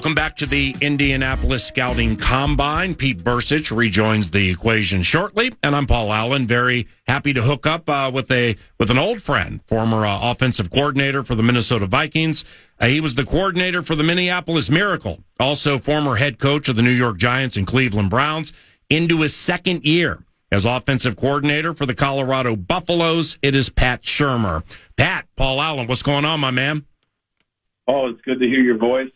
Welcome back to the Indianapolis Scouting Combine. Pete Bursich rejoins the equation shortly, and I'm Paul Allen. Very happy to hook up with an old friend, former offensive coordinator for the Minnesota Vikings. He was the coordinator for the Minneapolis Miracle, also former head coach of the New York Giants and Cleveland Browns, into his second year as offensive coordinator for the Colorado Buffaloes. It is Pat Shurmur. Pat, Paul Allen, what's going on, my man? Oh, it's good to hear your voice.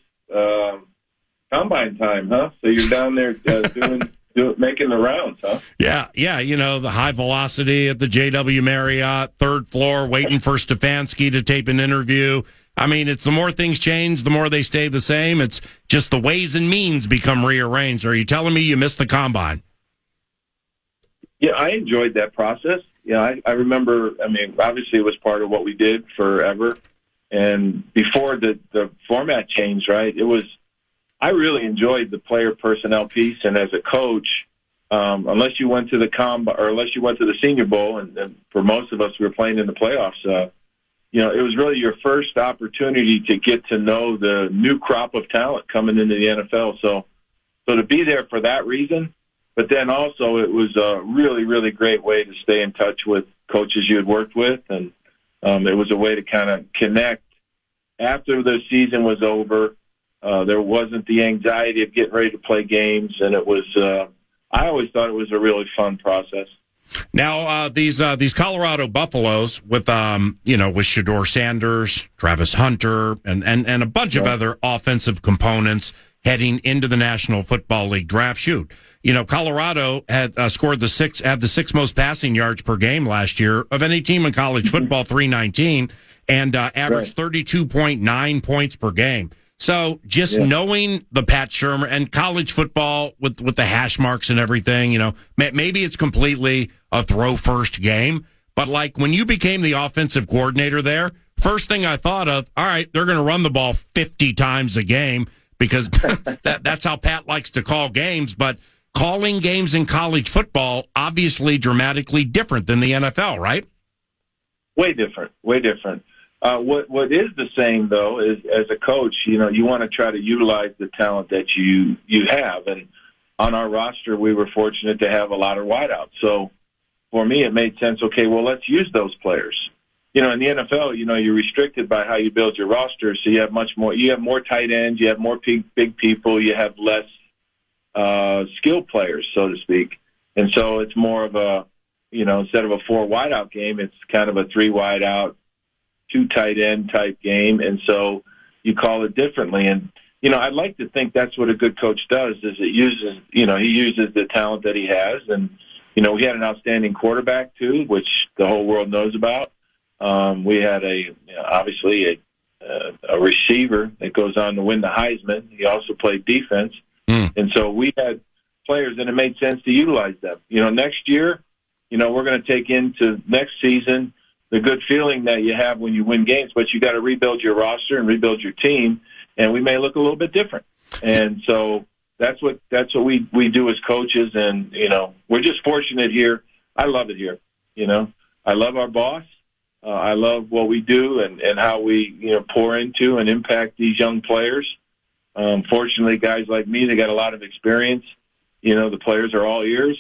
Combine time, huh? So you're down there making the rounds, huh? Yeah. You know, the high velocity at the JW Marriott, third floor, waiting for Stefanski to tape an interview. I mean, it's the more things change, the more they stay the same. It's just the ways and means become rearranged. Are you telling me you missed the combine? Yeah, I enjoyed that process. Yeah, I remember, I mean, obviously it was part of what we did forever. And before the format changed, right, I really enjoyed the player personnel piece. And as a coach, unless you went to the or unless you went to the Senior Bowl, and for most of us, we were playing in the playoffs, it was really your first opportunity to get to know the new crop of talent coming into the NFL. So to be there for that reason, but then also it was a really, really great way to stay in touch with coaches you had worked with. And it was a way to kind of connect. After the season was over, there wasn't the anxiety of getting ready to play games, and it was. I always thought it was a really fun process. Now these Colorado Buffaloes with Deion Sanders, Travis Hunter, and a bunch of other offensive components heading into the National Football League draft. Shoot, Colorado had had the sixth most passing yards per game last year of any team in college football, 319, and averaged 32.9 points per game. So just knowing the Pat Shurmur and college football with the hash marks and everything, maybe it's completely a throw first game, but like when you became the offensive coordinator there, first thing I thought of, all right, they're going to run the ball 50 times a game because that's how Pat likes to call games. But calling games in college football, obviously dramatically different than the NFL, right? Way different. What is the same, though, is as a coach, you want to try to utilize the talent that you have. And on our roster, we were fortunate to have a lot of wideouts. So for me, it made sense, okay, well, let's use those players. In the NFL, you're restricted by how you build your roster. So you have more tight ends, you have more big people, you have less skilled players, so to speak. And so it's more of a, instead of a 4 wideout game, it's kind of a 3 wideout, 2 tight end type game, and so you call it differently. And I'd like to think that's what a good coach does. Is he uses the talent that he has, and we had an outstanding quarterback too, which the whole world knows about. We had obviously a receiver that goes on to win the Heisman. He also played defense, and so we had players, and it made sense to utilize them. Next year, we're going to take into next season the good feeling that you have when you win games, but you got to rebuild your roster and rebuild your team, and we may look a little bit different. And so that's what we do as coaches, and we're just fortunate here. I love it here. I love our boss. I love what we do and how we pour into and impact these young players. Fortunately, guys like me, they got a lot of experience. The players are all ears,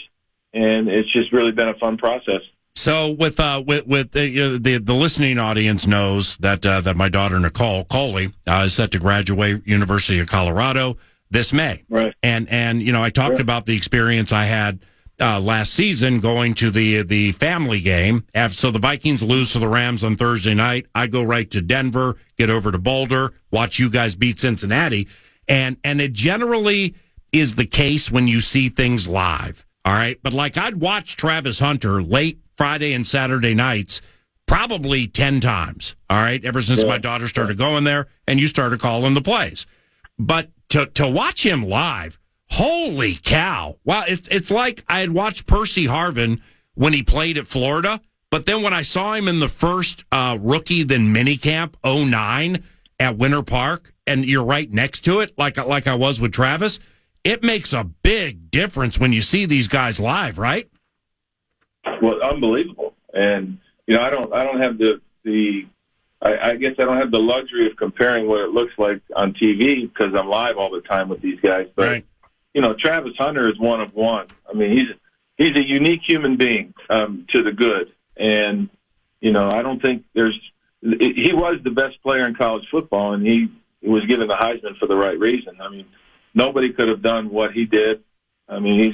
and it's just really been a fun process. So with the listening audience knows that my daughter Nicole Coley is set to graduate University of Colorado this May, right? And I talked about the experience I had last season going to the family game. So the Vikings lose to the Rams on Thursday night. I go right to Denver, get over to Boulder, watch you guys beat Cincinnati, and it generally is the case when you see things live. All right, but like I'd watch Travis Hunter late Friday and Saturday nights probably 10 times, all right, ever since my daughter started going there and you started calling the plays. But to watch him live, holy cow. Wow, it's like I had watched Percy Harvin when he played at Florida, but then when I saw him in the first rookie then minicamp 09 at Winter Park, and you're right next to it, like I was with Travis, it makes a big difference when you see these guys live, right? Well, unbelievable. And I don't have the I guess I don't have the luxury of comparing what it looks like on TV because I'm live all the time with these guys. But, right. Travis Hunter is one of one. I mean, he's a unique human being to the good. And, I don't think he was the best player in college football, and he was given the Heisman for the right reason. I mean, nobody could have done what he did. I mean,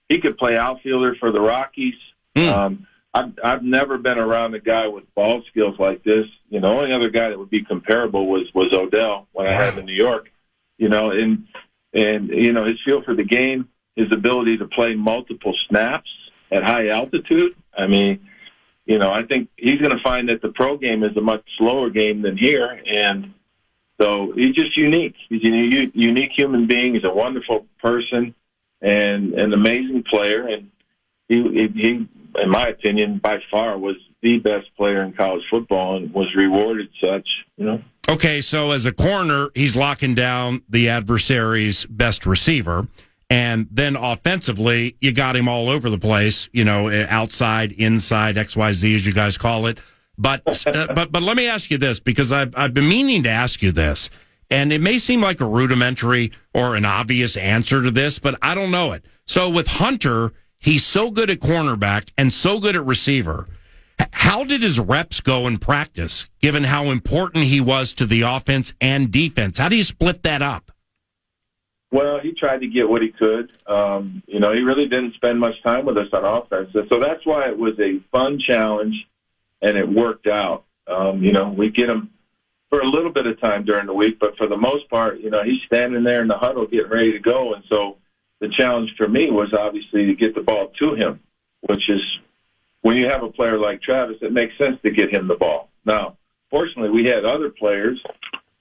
he could play outfielder for the Rockies. I've never been around a guy with ball skills like this. The only other guy that would be comparable was Odell when I had him in New York. And his feel for the game, his ability to play multiple snaps at high altitude. I mean, I think he's going to find that the pro game is a much slower game than here, and so he's just unique. He's a unique human being. He's a wonderful person and an amazing player, and he, in my opinion, by far was the best player in college football and was rewarded such, Okay, so as a corner, he's locking down the adversary's best receiver. And then offensively, you got him all over the place, outside, inside, XYZ, as you guys call it. But let me ask you this, because I've been meaning to ask you this, and it may seem like a rudimentary or an obvious answer to this, but I don't know it. So with Hunter, he's so good at cornerback and so good at receiver. How did his reps go in practice, given how important he was to the offense and defense? How do you split that up? Well, he tried to get what he could. He really didn't spend much time with us on offense. So that's why it was a fun challenge, and it worked out. We get him for a little bit of time during the week, but for the most part, he's standing there in the huddle getting ready to go. And so the challenge for me was obviously to get the ball to him, which is when you have a player like Travis, it makes sense to get him the ball. Now, fortunately, we had other players,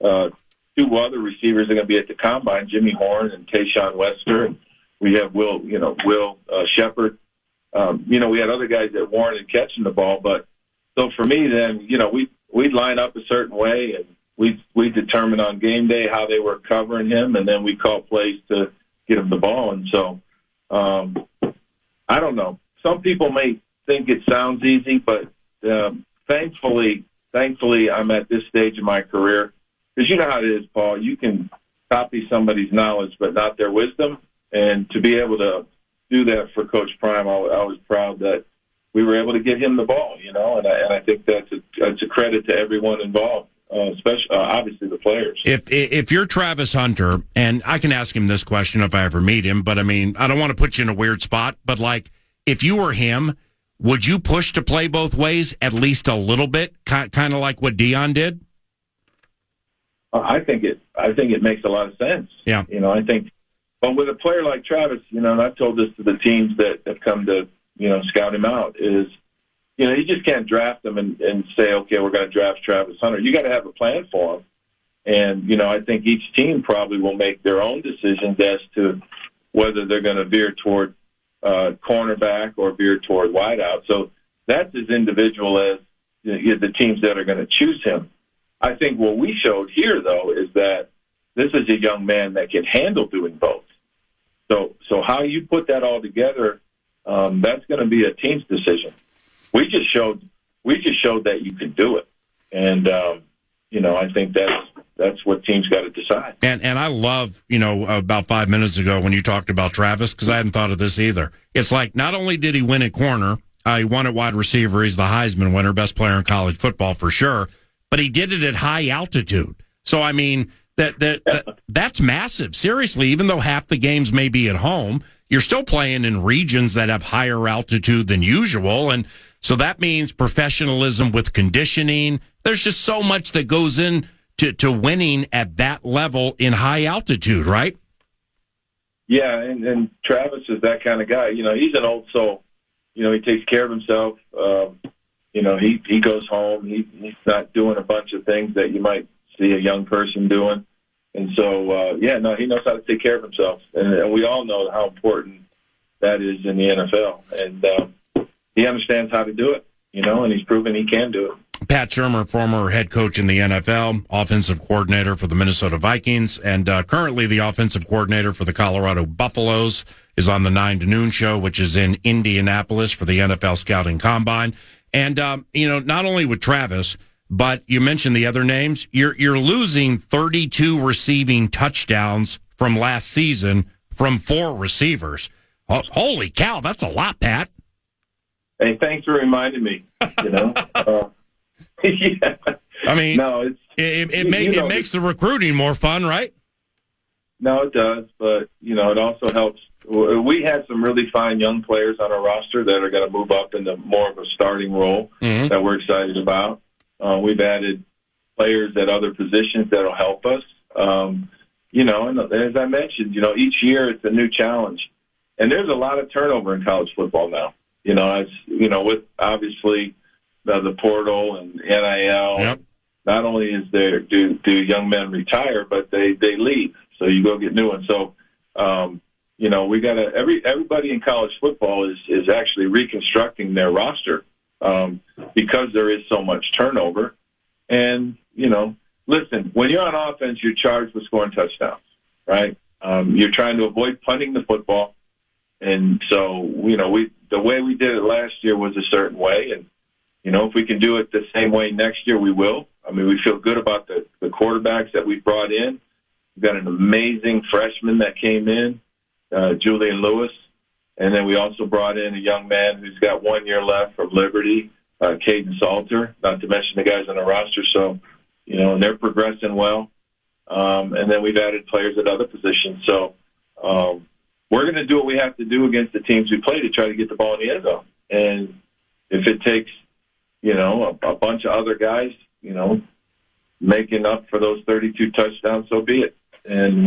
two other receivers are going to be at the combine, Jimmy Horn and Tayshawn Wester, and we have Will Shepard. We had other guys that warranted catching the ball, but so for me then, we'd line up a certain way, and we determine on game day how they were covering him, and then we call plays to get him the ball. And so I don't know. Some people may think it sounds easy, but thankfully I'm at this stage of my career. Because you know how it is, Paul. You can copy somebody's knowledge, but not their wisdom. And to be able to do that for Coach Prime, I was proud that we were able to get him the ball, and I think that's a credit to everyone involved, especially obviously the players. If you're Travis Hunter, and I can ask him this question if I ever meet him, but I mean, I don't want to put you in a weird spot, but like, if you were him, would you push to play both ways at least a little bit, kind of like what Deion did? I think it makes a lot of sense. Yeah. I think, but with a player like Travis, and I've told this to the teams that have come to, scout him out, is, you just can't draft him and say, okay, we're going to draft Travis Hunter. You got to have a plan for him. And, I think each team probably will make their own decisions as to whether they're going to veer toward cornerback or veer toward wideout. So that's as individual as the teams that are going to choose him. I think what we showed here, though, is that this is a young man that can handle doing both. So how you put that all together, that's going to be a team's decision. We just showed that you can do it, and I think that's what teams got to decide. And I love, about 5 minutes ago when you talked about Travis, because I hadn't thought of this either. It's like not only did he win at corner, he won at wide receiver. He's the Heisman winner, best player in college football for sure. But he did it at high altitude. So, I mean, that's massive. Seriously, even though half the games may be at home, you're still playing in regions that have higher altitude than usual. And so that means professionalism with conditioning. There's just so much that goes in to winning at that level in high altitude, right? Yeah, and Travis is that kind of guy. He's an old soul. He takes care of himself. He goes home. He's not doing a bunch of things that you might see a young person doing. And so, he knows how to take care of himself. And we all know how important that is in the NFL. And he understands how to do it, and he's proven he can do it. Pat Shurmur, former head coach in the NFL, offensive coordinator for the Minnesota Vikings, and currently the offensive coordinator for the Colorado Buffaloes, is on the 9 to noon show, which is in Indianapolis for the NFL Scouting Combine. And, not only with Travis, But you mentioned the other names. You're losing 32 receiving touchdowns from last season from 4 receivers. Oh, holy cow, that's a lot, Pat. Hey, thanks for reminding me. Yeah. I mean, no, it makes the recruiting more fun, right? No, it does, but it also helps. We had some really fine young players on our roster that are going to move up into more of a starting role that we're excited about. We've added players at other positions that'll help us. And as I mentioned, each year it's a new challenge, and there's a lot of turnover in college football now. With obviously the portal and NIL. Yep. Not only is there do young men retire, but they leave, so you go get new ones. So, we got to everybody in college football is actually reconstructing their roster because there is so much turnover. And listen, when you're on offense, you're charged with scoring touchdowns, right? You're trying to avoid punting the football, and so the way we did it last year was a certain way, and if we can do it the same way next year, we will. I mean, we feel good about the quarterbacks that we brought in. We've got an amazing freshman that came in, Julian Lewis. And then we also brought in a young man who's got 1 year left from Liberty, Caden Salter, not to mention the guys on the roster. So, and they're progressing well. And then we've added players at other positions. So we're going to do what we have to do against the teams we play to try to get the ball in the end zone. And if it takes a bunch of other guys, making up for those 32 touchdowns, so be it. And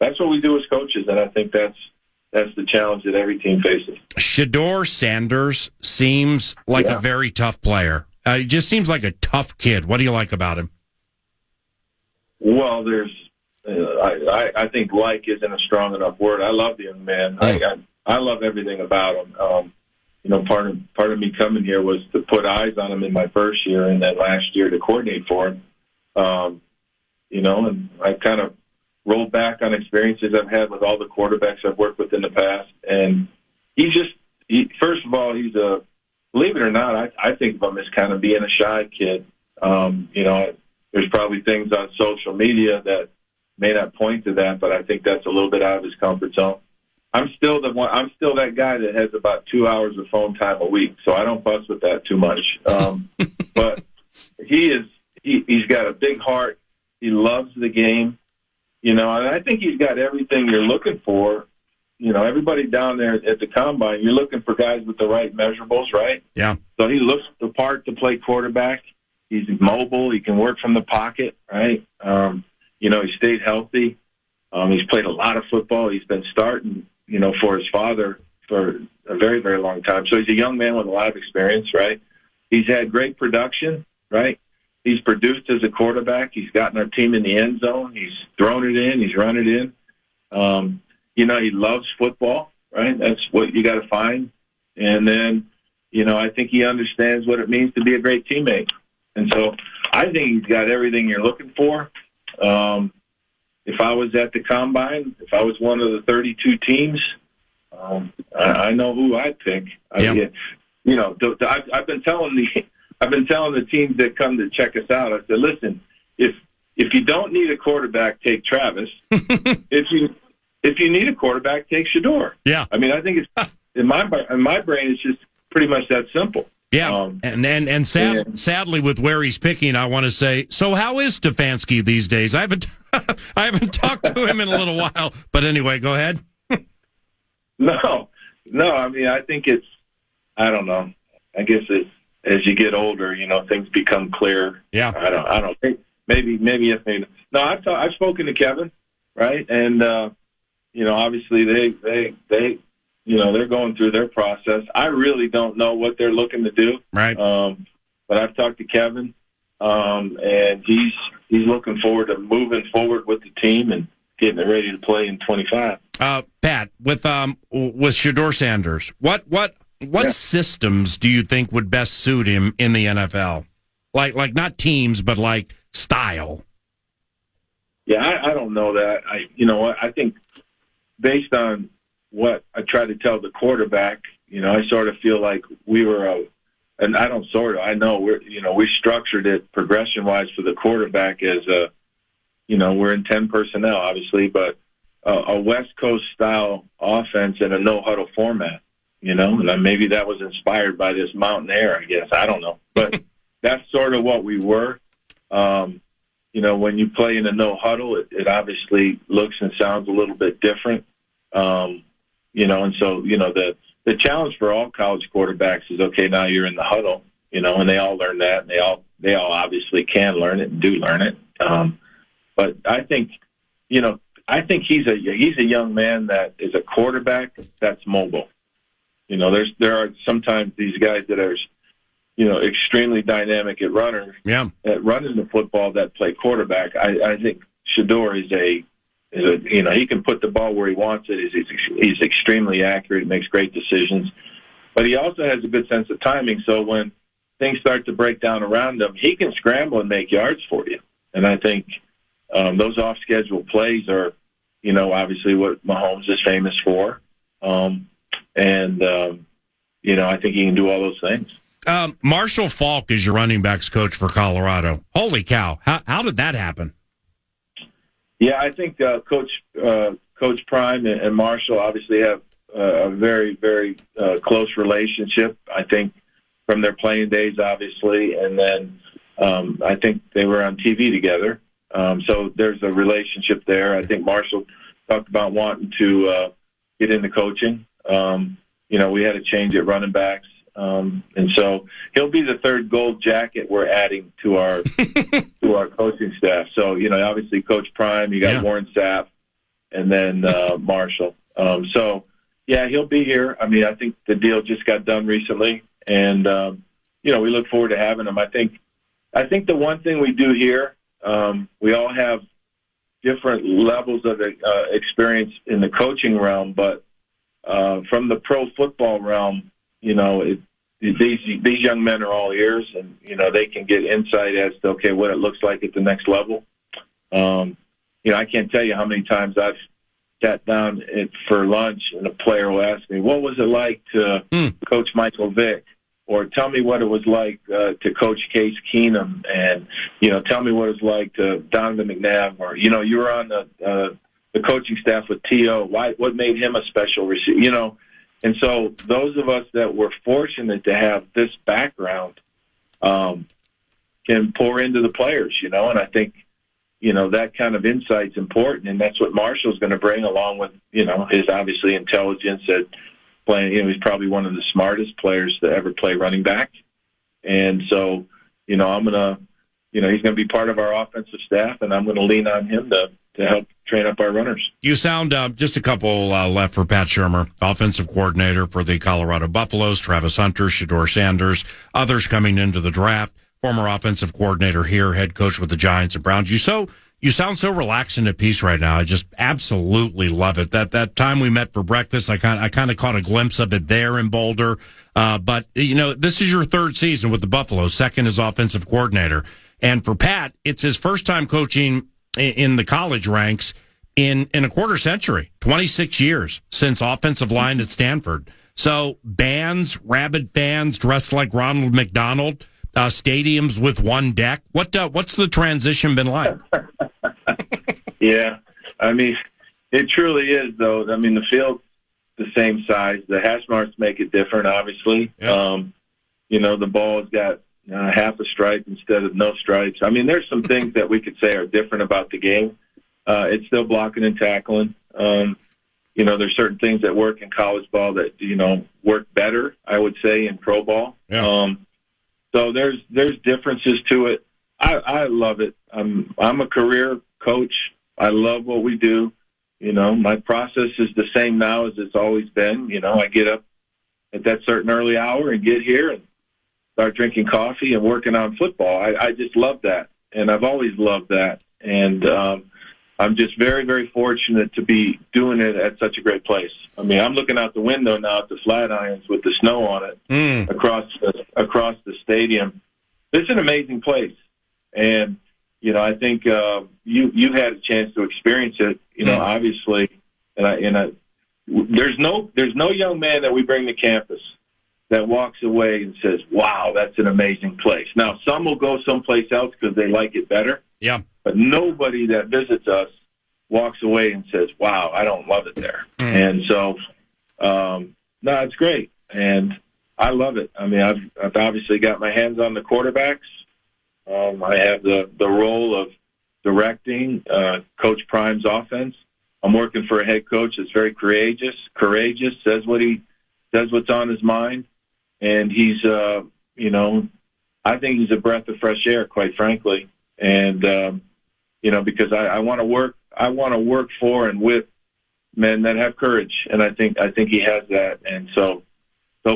that's what we do as coaches, and I think that's the challenge that every team faces. Deion Sanders seems like a very tough player. He just seems like a tough kid. What do you like about him? Well, I think like isn't a strong enough word. I love the young man. I love everything about him. Part of me coming here was to put eyes on him in my first year, and then last year to coordinate for him. And I kind of rolled back on experiences I've had with all the quarterbacks I've worked with in the past, and first of all, believe it or not, I think of him as kind of being a shy kid. There's probably things on social media that may not point to that, but I think that's a little bit out of his comfort zone. I'm still that guy that has about 2 hours of phone time a week, so I don't fuss with that too much. But he's got a big heart. He loves the game, and I think he's got everything you're looking for. Everybody down there at the combine, you're looking for guys with the right measurables, right? Yeah. So he looks the part to play quarterback. He's mobile. He can work from the pocket, right? He stayed healthy. He's played a lot of football. He's been starting, for his father for a very, very long time. So he's a young man with a lot of experience, right? He's had great production, right? He's produced as a quarterback. He's gotten our team in the end zone. He's thrown it in. He's run it in. He loves football, right? That's what you got to find. And then, I think he understands what it means to be a great teammate. And so I think he's got everything you're looking for. If I was at the combine, if I was one of the 32 teams, I know who I'd pick. Yep. I've been telling the teams that come to check us out. I said, listen, if you don't need a quarterback, take Travis. If you need a quarterback, take Shurmur. Yeah. I mean, I think it's in my brain, it's just pretty much that simple. Yeah, and sadly, with where he's picking, I want to say, so how is Stefanski these days? I haven't talked to him in a little while, but anyway, go ahead. No. I mean, I think I don't know. I guess as you get older, things become clear. Yeah. I don't think maybe. No, I've spoken to Kevin, right, and obviously they. They're going through their process. I really don't know what they're looking to do. Right. But I've talked to Kevin, and he's looking forward to moving forward with the team and getting it ready to play in 25. Pat, with Deion Sanders, what systems do you think would best suit him in the NFL? Like not teams, but like style. Yeah, I don't know that. I think based on what I try to tell the quarterback, I sort of feel like we were and I don't sort of, I know we structured it progression-wise for the quarterback as we're in 10 personnel, obviously, but a West Coast style offense in a no huddle format, and then maybe that was inspired by this mountain air, I guess. I don't know, but that's sort of what we were. When you play in a no huddle, it obviously looks and sounds a little bit different. And so, the challenge for all college quarterbacks is, okay, now you're in the huddle, and they all learn that, and they all obviously can learn it and do learn it. But I think he's a young man that is a quarterback that's mobile. There are sometimes these guys that are, extremely dynamic at running the football that play quarterback. I think Shurmur is he can put the ball where he wants it. He's extremely accurate, makes great decisions, but he also has a good sense of timing. So when things start to break down around him, he can scramble and make yards for you. And I think those off-schedule plays are, obviously what Mahomes is famous for. I think he can do all those things. Marshall Faulk is your running backs coach for Colorado. Holy cow. How did that happen? Yeah, I think Coach Prime and Marshall obviously have a very, very close relationship, I think, from their playing days, obviously. And then I think they were on TV together. So there's a relationship there. I think Marshall talked about wanting to get into coaching. We had a change at running backs. And so he'll be the third gold jacket we're adding to our coaching staff. So, obviously Coach Prime, you got Warren Sapp, and then Marshall. So, yeah, he'll be here. I mean, I think the deal just got done recently, and, we look forward to having him. I think the one thing we do here, we all have different levels of experience in the coaching realm, but from the pro football realm, these young men are all ears, and they can get insight as to what it looks like at the next level. I can't tell you how many times I've sat down for lunch and a player will ask me, "What was it like to coach Michael Vick?" Or tell me what it was like to coach Case Keenum, and tell me what it was like to Donovan McNabb, or you were on the coaching staff with T.O. What made him a special receiver? And so those of us that were fortunate to have this background can pour into the players, and I think, that kind of insight's important, and that's what Marshall's going to bring, along with, his obviously intelligence at playing. He's probably one of the smartest players to ever play running back. And so, he's going to be part of our offensive staff, and I'm going to lean on him to help train up our runners. You sound just a couple left for Pat Shurmur, offensive coordinator for the Colorado Buffaloes, Travis Hunter, Deion Sanders, others coming into the draft, former offensive coordinator here, head coach with the Giants and Browns. You sound so relaxed and at peace right now. I just absolutely love it. That time we met for breakfast, I kind of caught a glimpse of it there in Boulder. But this is your third season with the Buffaloes, second as offensive coordinator. And for Pat, it's his first time coaching in the college ranks in a quarter century, 26 years since offensive line at Stanford. So bands, rabid fans dressed like Ronald McDonald, stadiums with one deck. What's the transition been like? Yeah, I mean, it truly is, though. I mean, the field's the same size. The hash marks make it different, obviously. Yeah. The ball's got half a stripe instead of no stripes. I mean, there's some things that we could say are different about the game. It's still blocking and tackling. There's certain things that work in college ball that, work better, I would say, in pro ball. Yeah. So there's differences to it. I love it. I'm a career coach. I love what we do. My process is the same now as it's always been. I get up at that certain early hour and get here and start drinking coffee and working on football. I just love that, and I've always loved that. And I'm just very, very fortunate to be doing it at such a great place. I mean, I'm looking out the window now at the Flatirons with the snow on it across the stadium. It's an amazing place, and I think you've had a chance to experience it. Obviously, and there's no young man that we bring to campus that walks away and says, wow, that's an amazing place. Now, some will go someplace else because they like it better. Yeah. But nobody that visits us walks away and says, wow, I don't love it there. And so, no, it's great. And I love it. I mean, I've obviously got my hands on the quarterbacks. I have the role of directing Coach Prime's offense. I'm working for a head coach that's very courageous, says what's on his mind. And he's, I think he's a breath of fresh air, quite frankly. And, because I want to work for and with men that have courage. And I think he has that. And so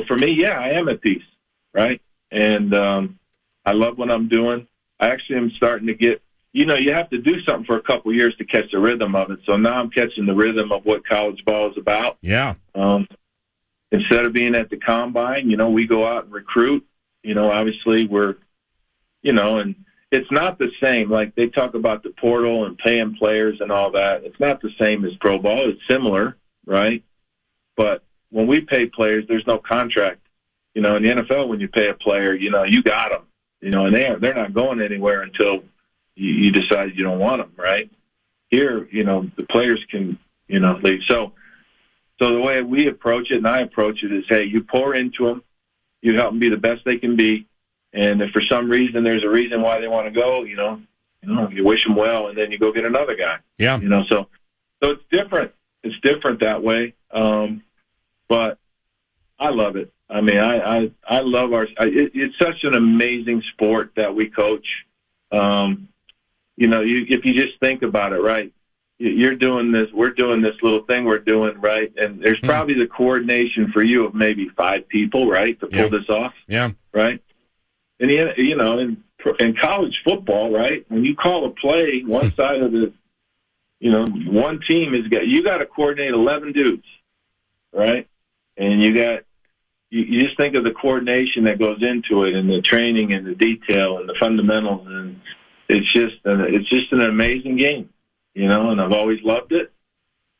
for me, yeah, I am at peace. Right. And, I love what I'm doing. I actually am starting to get, you have to do something for a couple of years to catch the rhythm of it. So now I'm catching the rhythm of what college ball is about. Yeah. Instead of being at the combine, we go out and recruit. Obviously we're, and it's not the same. Like they talk about the portal and paying players and all that. It's not the same as pro ball. It's similar, right? But when we pay players, there's no contract. In the NFL, when you pay a player, you got them. And they're not going anywhere until you decide you don't want them, right? Here, the players can, leave. So the way we approach it, and I approach it, is, hey, you pour into them, you help them be the best they can be, and if for some reason there's a reason why they want to go, you wish them well, and then you go get another guy. Yeah. So it's different. It's different that way, but I love it. I mean, I love it's such an amazing sport that we coach. If you just think about it, right? You're doing this, we're doing this little thing we're doing, right? And there's probably the coordination for you of maybe 5 people, right, to pull this off. Yeah. Right? And, in college football, right, when you call a play, one side of the, one team you got to coordinate 11 dudes, right? And you just think of the coordination that goes into it and the training and the detail and the fundamentals, and it's just an amazing game, and I've always loved it.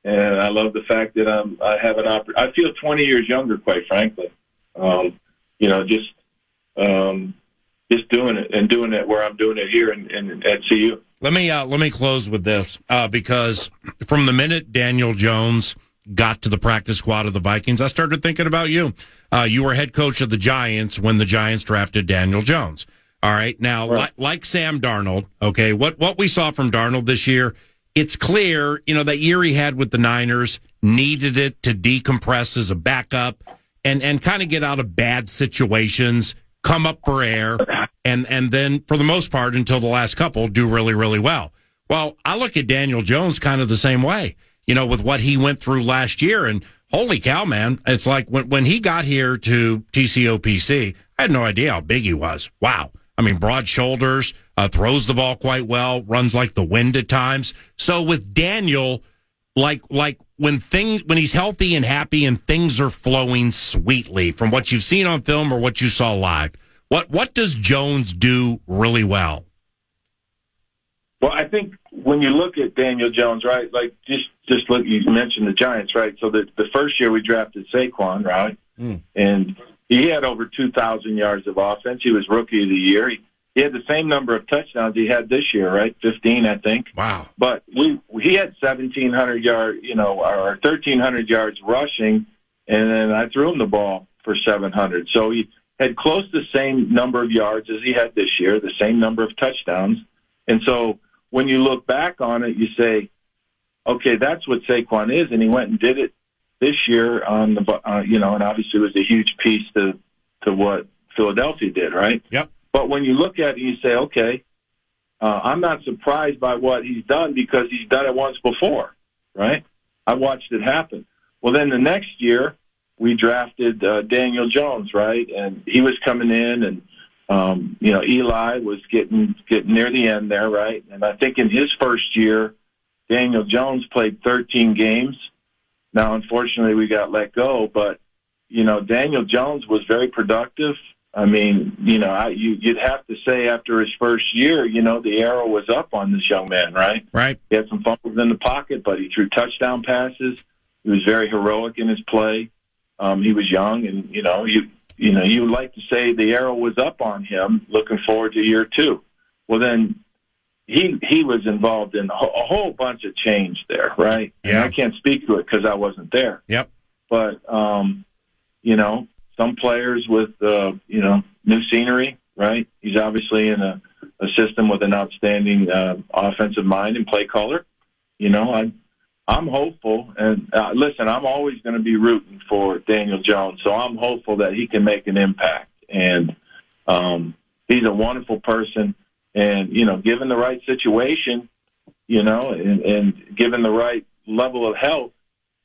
And I love the fact that I have an opportunity. I feel 20 years younger, quite frankly. Just doing it and doing it where I'm doing it here at CU. Let me close with this because from the minute Daniel Jones got to the practice squad of the Vikings, I started thinking about you. You were head coach of the Giants when the Giants drafted Daniel Jones. All right. Now, right. Like Sam Darnold, okay, what we saw from Darnold this year, it's clear, that year he had with the Niners, needed it to decompress as a backup and kind of get out of bad situations, come up for air, and then, for the most part, until the last couple, do really, really well. Well, I look at Daniel Jones kind of the same way, with what he went through last year. And holy cow, man, it's like when he got here to TCOPC, I had no idea how big he was. Wow. I mean, broad shoulders, throws the ball quite well, runs like the wind at times. So with Daniel, like when he's healthy and happy and things are flowing sweetly from what you've seen on film or what you saw live, what does Jones do really well? Well, I think when you look at Daniel Jones, right, like just look, you mentioned the Giants, right? So the first year we drafted Saquon, right? And he had over 2,000 yards of offense. He was rookie of the year. He had the same number of touchdowns he had this year, right? 15, I think. Wow. But he had 1,700 yards, or 1,300 yards rushing, and then I threw him the ball for 700. So he had close to the same number of yards as he had this year, the same number of touchdowns. And so when you look back on it, you say, okay, that's what Saquon is, and he went and did it this year on the, and obviously it was a huge piece to what Philadelphia did, right? Yep. But when you look at it, you say, okay, I'm not surprised by what he's done because he's done it once before, right? I watched it happen. Well, then the next year we drafted Daniel Jones, right? And he was coming in, and Eli was getting near the end there, right? And I think in his first year, Daniel Jones played 13 games. Now, unfortunately, we got let go, but, Daniel Jones was very productive. I mean, you'd have to say after his first year, the arrow was up on this young man, right? Right. He had some fumbles in the pocket, but he threw touchdown passes. He was very heroic in his play. He was young, and, you would like to say the arrow was up on him looking forward to year 2. Well, then he was involved in a whole bunch of change there, right? Yeah. And I can't speak to it because I wasn't there. Yep. But, some players with, new scenery, right? He's obviously in a system with an outstanding offensive mind and play caller. I'm hopeful, and listen, I'm always going to be rooting for Daniel Jones, so I'm hopeful that he can make an impact. And he's a wonderful person, and given the right situation, and given the right level of health,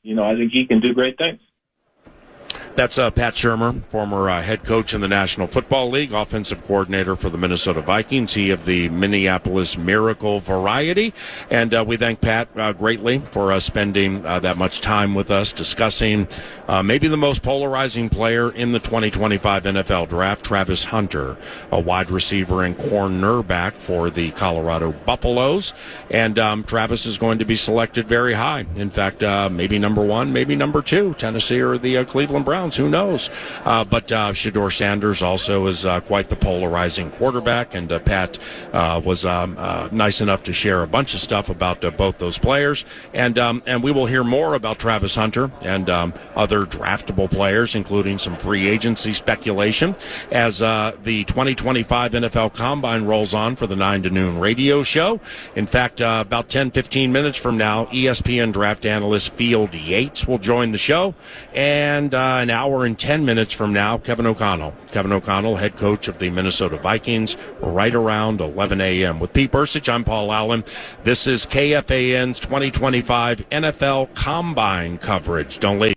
I think he can do great things. That's Pat Shurmur, former head coach in the National Football League, offensive coordinator for the Minnesota Vikings. He of the Mpls Miracle variety. And we thank Pat greatly for spending that much time with us discussing maybe the most polarizing player in the 2025 NFL Draft, Travis Hunter, a wide receiver and cornerback for the Colorado Buffaloes. And Travis is going to be selected very high. In fact, maybe number 1, maybe number 2, Tennessee or the Cleveland Browns. Who knows? But Deion Sanders also is quite the polarizing quarterback, and Pat was nice enough to share a bunch of stuff about both those players. And we will hear more about Travis Hunter and other draftable players, including some free agency speculation, as the 2025 NFL Combine rolls on for the 9 to noon radio show. In fact, about 10-15 minutes from now, ESPN draft analyst Field Yates will join the show, and an hour and 10 minutes from now, Kevin O'Connell, head coach of the Minnesota Vikings, right around 11 a.m. With Pete Bursich, I'm Paul Allen. This is KFAN's 2025 NFL Combine coverage. Don't leave.